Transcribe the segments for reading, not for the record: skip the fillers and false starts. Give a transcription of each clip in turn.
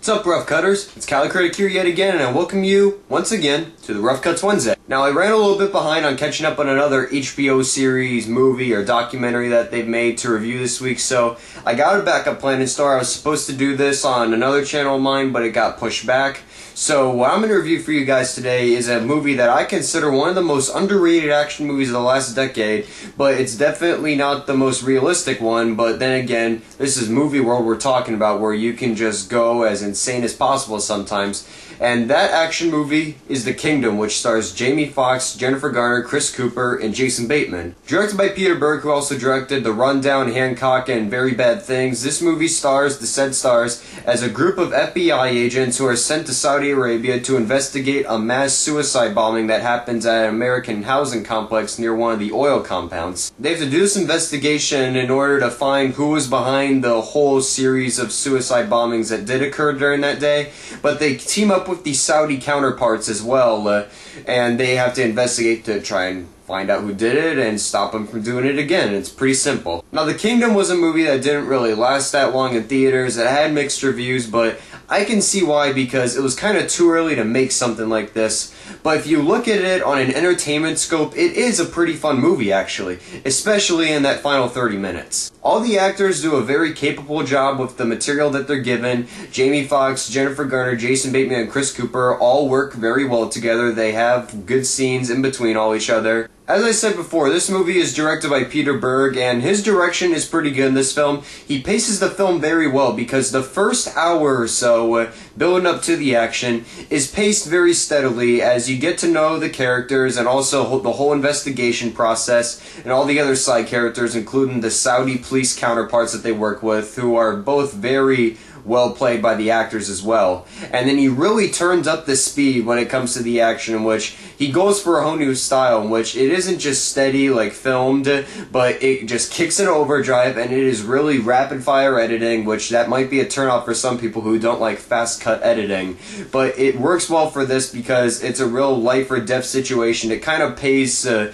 What's up, Rough Cutters? It's CaliCritic here yet again, and I welcome you, once again, to the Rough Cuts Wednesday. Now, I ran a little bit behind on catching up on another HBO series, movie, or documentary that they've made to review this week, so I got a backup plan in store. I was supposed to do this on another channel of mine, but it got pushed back. So what I'm going to review for you guys today is a movie that I consider one of the most underrated action movies of the last decade, but it's definitely not the most realistic one. But then again, this is movie world we're talking about, where you can just go as insane as possible sometimes. And that action movie is The Kingdom, which stars Jamie Foxx, Jennifer Garner, Chris Cooper, and Jason Bateman. Directed by Berg, who also directed The Rundown, Hancock, and Very Bad Things, this movie stars the said stars as a group of FBI agents who are sent to Saudi Arabia to investigate a mass suicide bombing that happens at an American housing complex near one of the oil compounds. They have to do this investigation in order to find who was behind the whole series of suicide bombings that did occur during that day, but they team up with the Saudi counterparts as well, and they have to investigate to try and find out who did it and stop them from doing it again. It's pretty simple. Now, The Kingdom was a movie that didn't really last that long in theaters. It had mixed reviews, but I can see why, because it was kind of too early to make something like this. But if you look at it on an entertainment scope, it is a pretty fun movie, actually, especially in that final 30 minutes. All the actors do a very capable job with the material that they're given. Jamie Foxx, Jennifer Garner, Jason Bateman, and Chris Cooper all work very well together. They have good scenes in between all each other. As I said before, this movie is directed by Berg, and his direction is pretty good in this film. He paces the film very well, because the first hour or so, building up to the action, is paced very steadily as you get to know the characters and also the whole investigation process and all the other side characters, including the Saudi police counterparts that they work with, who are both very well played by the actors as well. And then he really turns up the speed when it comes to the action, in which he goes for a whole new style, in which it isn't just steady like filmed, but it just kicks in overdrive, and it is really rapid fire editing, which that might be a turnoff for some people who don't like fast cut editing. But it works well for this because it's a real life or death situation. It kind of pays to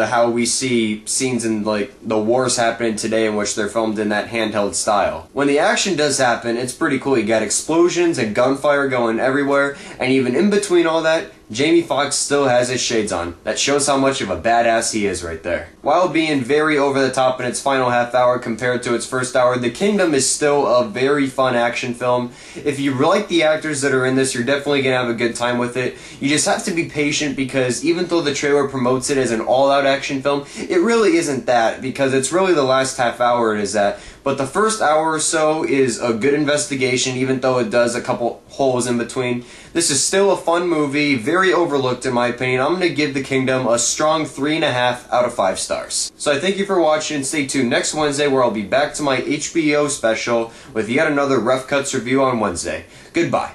how we see scenes in like the wars happening today, in which they're filmed in that handheld style. When the action does happen, it's pretty cool. You got explosions and gunfire going everywhere, and even in between all that, Jamie Foxx still has his shades on. That shows how much of a badass he is right there. While being very over the top in its final half hour compared to its first hour, The Kingdom is still a very fun action film. If you like the actors that are in this, you're definitely going to have a good time with it. You just have to be patient, because even though the trailer promotes it as an all-out action film, it really isn't that, because it's really the last half hour it is that. But the first hour or so is a good investigation, even though it does a couple holes in between. This is still a fun movie, very overlooked in my opinion. I'm going to give The Kingdom a strong 3.5 out of 5 stars. So I thank you for watching, and stay tuned next Wednesday, where I'll be back to my HBO special with yet another Rough Cuts review on Wednesday. Goodbye.